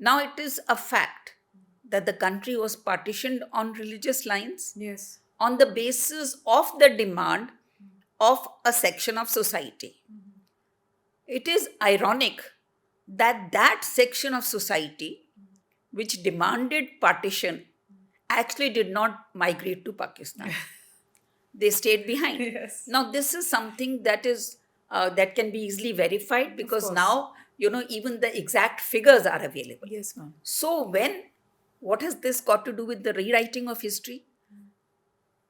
Now it is a fact that the country was partitioned on religious lines Yes. on the basis of the demand of a section of society. It is ironic that that section of society which demanded partition actually did not migrate to Pakistan. They stayed behind. Yes. Now, this is something that can be easily verified because course. now even the exact figures are available. Yes, ma'am. So, what has this got to do with the rewriting of history?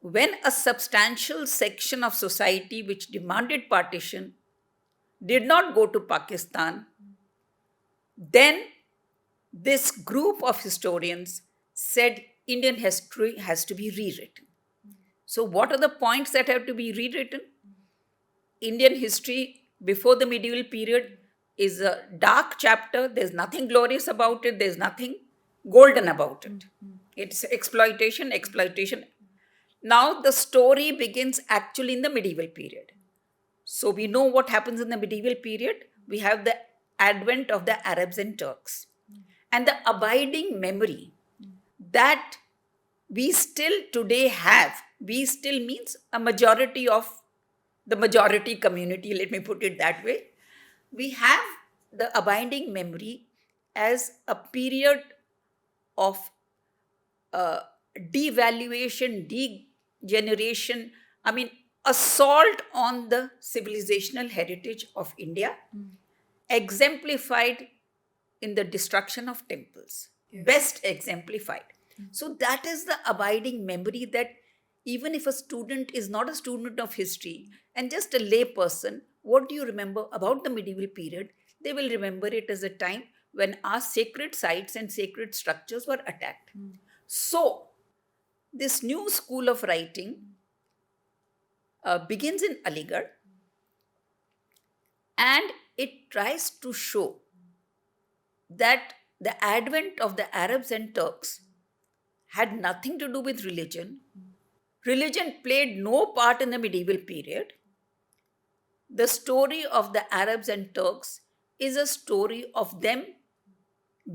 When a substantial section of society which demanded partition did not go to Pakistan, then this group of historians said Indian history has to be rewritten. So, what are the points that have to be rewritten? Indian history before the medieval period is a dark chapter. There's nothing glorious about it, there's nothing golden about it. It's exploitation, exploitation. Now, the story begins actually in the medieval period. So, we know what happens in the medieval period. We have the advent of the Arabs and Turks and the abiding memory that we still today have. We still means a majority of the majority community, let me put it that way. We have the abiding memory as a period of devaluation, degeneration, I mean, assault on the civilizational heritage of India, exemplified in the destruction of temples. Yes. Best exemplified. So, that is the abiding memory that even if a student is not a student of history and just a lay person, what do you remember about the medieval period? They will remember it as a time when our sacred sites and sacred structures were attacked. So, this new school of writing begins in Aligarh and it tries to show that the advent of the Arabs and Turks had nothing to do with religion. Religion played no part in the medieval period. The story of the Arabs and Turks is a story of them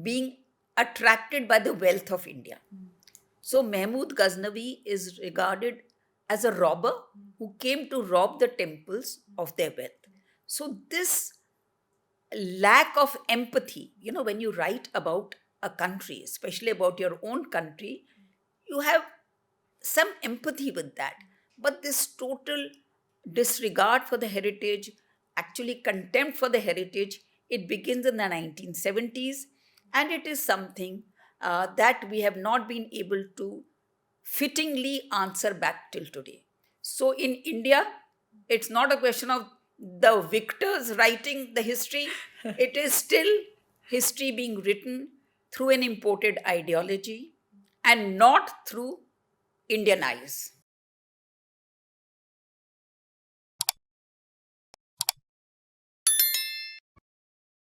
being attracted by the wealth of India. So, Mahmud Ghaznavi is regarded as a robber who came to rob the temples of their wealth. So, this lack of empathy, when you write about a country, especially about your own country, you have some empathy with that. But this total disregard for the heritage, actually contempt for the heritage, it begins in the 1970s, and it is something that we have not been able to fittingly answer back till today. So in India, it's not a question of the victors writing the history, it is still history being written through an imported ideology and not through Indian eyes.